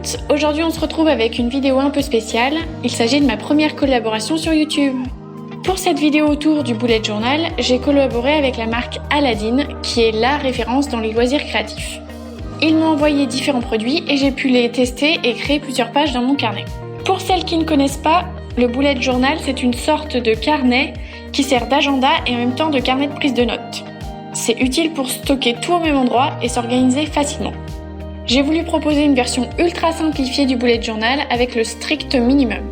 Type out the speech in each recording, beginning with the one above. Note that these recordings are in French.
toutes, aujourd'hui on se retrouve avec une vidéo un peu spéciale. Il s'agit de ma première collaboration sur YouTube. Pour cette vidéo autour du bullet journal, j'ai collaboré avec la marque Aladdin, qui est la référence dans les loisirs créatifs. Ils m'ont envoyé différents produits et j'ai pu les tester et créer plusieurs pages dans mon carnet. Pour celles qui ne connaissent pas, le bullet journal c'est une sorte de carnet qui sert d'agenda et en même temps de carnet de prise de notes. C'est utile pour stocker tout au même endroit et s'organiser facilement. J'ai voulu proposer une version ultra simplifiée du bullet journal avec le strict minimum.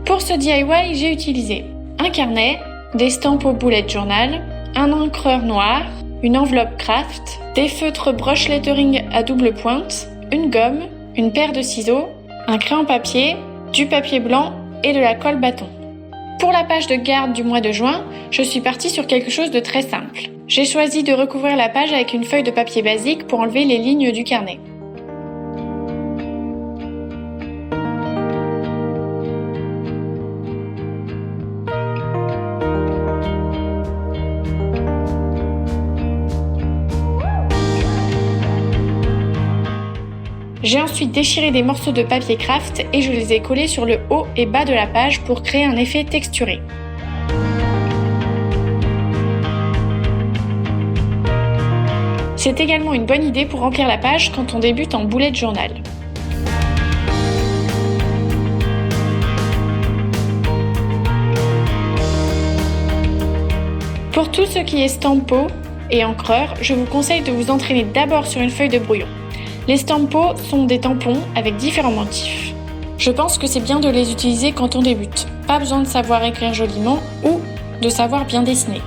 Pour ce DIY, j'ai utilisé un carnet, des stampes au bullet journal, un encreur noir, une enveloppe craft, des feutres brush lettering à double pointe, une gomme, une paire de ciseaux, un crayon papier, du papier blanc et de la colle bâton. Pour la page de garde du mois de juin, je suis partie sur quelque chose de très simple. J'ai choisi de recouvrir la page avec une feuille de papier basique pour enlever les lignes du carnet. J'ai ensuite déchiré des morceaux de papier craft et je les ai collés sur le haut et bas de la page pour créer un effet texturé. C'est également une bonne idée pour remplir la page quand on débute en bullet journal. Pour tout ce qui est stampo et encreur, je vous conseille de vous entraîner d'abord sur une feuille de brouillon. Les stampos sont des tampons avec différents motifs. Je pense que c'est bien de les utiliser quand on débute. Pas besoin de savoir écrire joliment ou de savoir bien dessiner.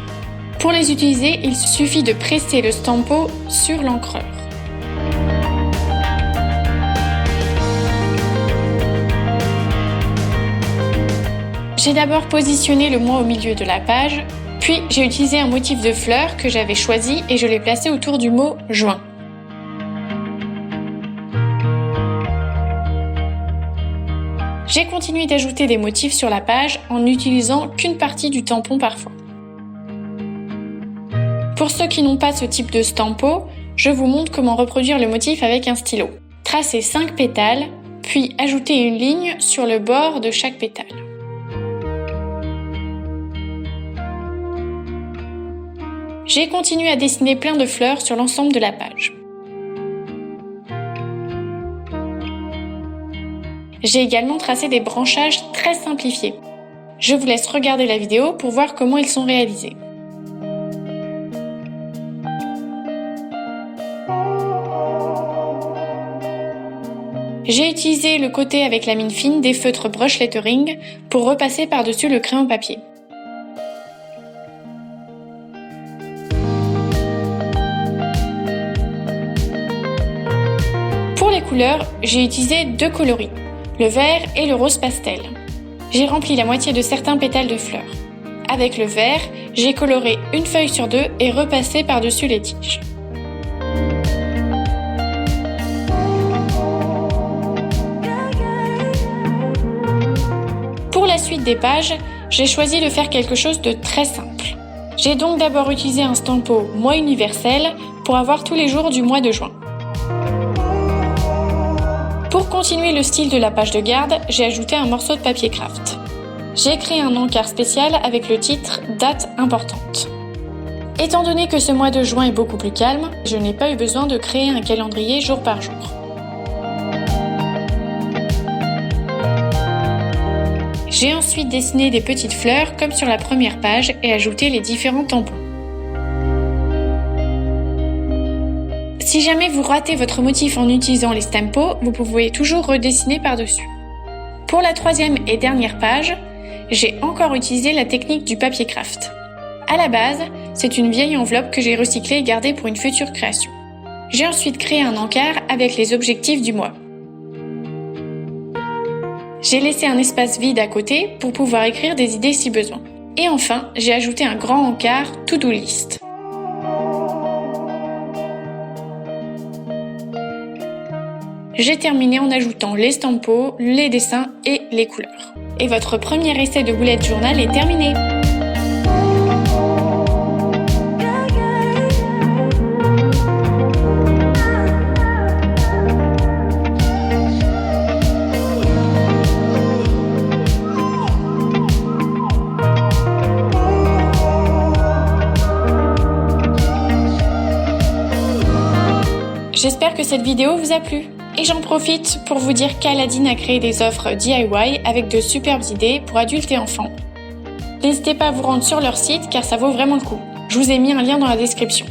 Pour les utiliser, il suffit de presser le stampo sur l'encreur. J'ai d'abord positionné le mois au milieu de la page, puis j'ai utilisé un motif de fleurs que j'avais choisi et je l'ai placé autour du mot « juin ». J'ai continué d'ajouter des motifs sur la page en n'utilisant qu'une partie du tampon parfois. Pour ceux qui n'ont pas ce type de stampo, je vous montre comment reproduire le motif avec un stylo. Tracez 5 pétales, puis ajoutez une ligne sur le bord de chaque pétale. J'ai continué à dessiner plein de fleurs sur l'ensemble de la page. J'ai également tracé des branchages très simplifiés. Je vous laisse regarder la vidéo pour voir comment ils sont réalisés. J'ai utilisé le côté avec la mine fine des feutres brush lettering pour repasser par-dessus le crayon papier. Pour les couleurs, j'ai utilisé 2 coloris, le vert et le rose pastel. J'ai rempli la moitié de certains pétales de fleurs. Avec le vert, j'ai coloré une feuille sur 2 et repassé par-dessus les tiges. Pour la suite des pages, j'ai choisi de faire quelque chose de très simple. J'ai donc d'abord utilisé un stampo mois universel pour avoir tous les jours du mois de juin. Pour continuer le style de la page de garde, j'ai ajouté un morceau de papier craft. J'ai créé un encart spécial avec le titre « Date importante ». Étant donné que ce mois de juin est beaucoup plus calme, je n'ai pas eu besoin de créer un calendrier jour par jour. J'ai ensuite dessiné des petites fleurs comme sur la première page et ajouté les différents tampons. Si jamais vous ratez votre motif en utilisant les stampos, vous pouvez toujours redessiner par-dessus. Pour la 3e et dernière page, j'ai encore utilisé la technique du papier craft. À la base, c'est une vieille enveloppe que j'ai recyclée et gardée pour une future création. J'ai ensuite créé un encart avec les objectifs du mois. J'ai laissé un espace vide à côté pour pouvoir écrire des idées si besoin. Et enfin, j'ai ajouté un grand encart to-do list. J'ai terminé en ajoutant les stampos, les dessins et les couleurs. Et votre premier essai de bullet journal est terminé! J'espère que cette vidéo vous a plu. Et j'en profite pour vous dire qu'Aladine a créé des offres DIY avec de superbes idées pour adultes et enfants. N'hésitez pas à vous rendre sur leur site car ça vaut vraiment le coup. Je vous ai mis un lien dans la description.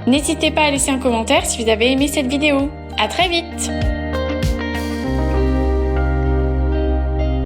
N'hésitez pas à laisser un commentaire si vous avez aimé cette vidéo. À très vite!